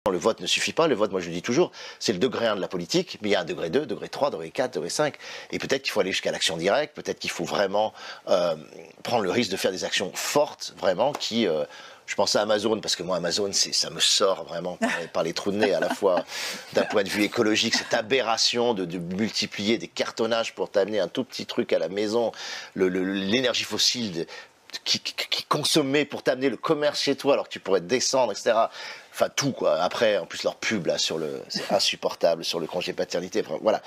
Le vote ne suffit pas, le vote, moi je le dis toujours, c'est le degré 1 de la politique, mais il y a un degré 2, degré 3, degré 4, degré 5, et peut-être qu'il faut aller jusqu'à l'action directe, peut-être qu'il faut vraiment prendre le risque de faire des actions fortes, vraiment, qui... je pense à Amazon, parce que moi, Amazon, ça me sort vraiment par les trous de nez, à la fois d'un point de vue écologique, cette aberration de multiplier des cartonnages pour t'amener un tout petit truc à la maison, l'énergie fossile qui consommait pour t'amener le commerce chez toi alors que tu pourrais descendre, etc. Enfin tout quoi. Après, en plus leur pub là c'est insupportable sur le congé paternité. Enfin, voilà.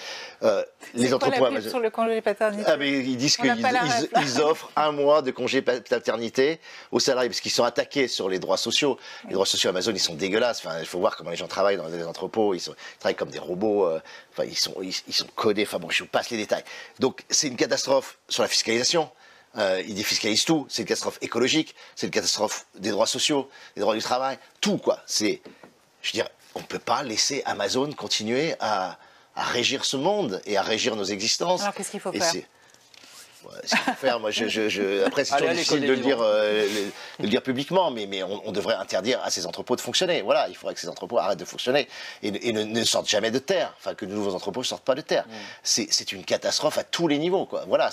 Les entreprises Amazon sur le congé paternité. Ah mais ils disent qu'ils offrent 1 mois de congé paternité aux salariés parce qu'ils sont attaqués sur les droits sociaux. Oui. Les droits sociaux Amazon ils sont dégueulasses. Enfin, il faut voir comment les gens travaillent dans les entrepôts. Ils travaillent comme des robots. Enfin ils sont codés. Enfin bon, je vous passe les détails. Donc c'est une catastrophe sur la fiscalisation. Ils défiscalisent tout, c'est une catastrophe écologique, c'est une catastrophe des droits sociaux, des droits du travail, tout quoi. Je veux dire, on ne peut pas laisser Amazon continuer à régir ce monde et à régir nos existences. Alors qu'est-ce qu'il faut faire ? Ce qu'il faut faire, moi, après c'est toujours difficile de le dire publiquement, mais on devrait interdire à ces entrepôts de fonctionner. Voilà, il faudrait que ces entrepôts arrêtent de fonctionner et ne sortent jamais de terre. Enfin, que de nouveaux entrepôts ne sortent pas de terre. C'est une catastrophe à tous les niveaux, quoi. Voilà,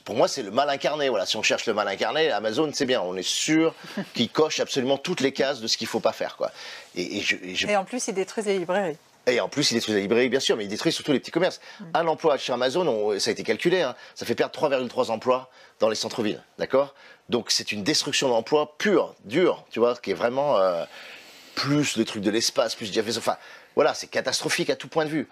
pour moi, c'est le mal incarné. Voilà, si on cherche le mal incarné, Amazon, c'est bien. On est sûr qu'il coche absolument toutes les cases de ce qu'il ne faut pas faire, quoi. Et en plus, il détruit les librairies. Et en plus, il détruit la librairie, bien sûr, mais il détruit surtout les petits commerces. Un emploi chez Amazon, ça a été calculé, hein, ça fait perdre 3,3 emplois dans les centres-villes, d'accord? Donc c'est une destruction d'emplois pure, dure, tu vois, qui est vraiment plus le truc de l'espace, plus Jeff Bezos. Enfin, voilà, c'est catastrophique à tout point de vue.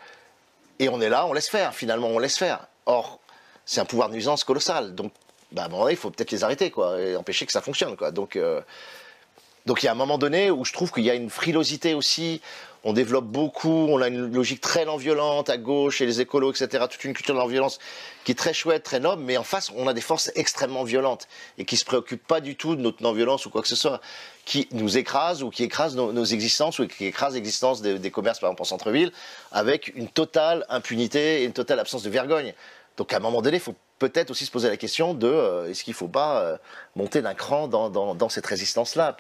Et on est là, on laisse faire, finalement, on laisse faire. Or, c'est un pouvoir de nuisance colossal. Donc, à un moment donné, il faut peut-être les arrêter, quoi, et empêcher que ça fonctionne, quoi. Donc il y a un moment donné où je trouve qu'il y a une frilosité aussi, on développe beaucoup, on a une logique très non-violente à gauche, et les écolos, etc., toute une culture de non-violence qui est très chouette, très noble, mais en face, on a des forces extrêmement violentes et qui ne se préoccupent pas du tout de notre non-violence ou quoi que ce soit, qui nous écrasent ou qui écrasent nos existences ou qui écrasent l'existence des commerces, par exemple en centre-ville, avec une totale impunité et une totale absence de vergogne. Donc à un moment donné, il faut peut-être aussi se poser la question de est-ce qu'il ne faut pas monter d'un cran dans cette résistance-là.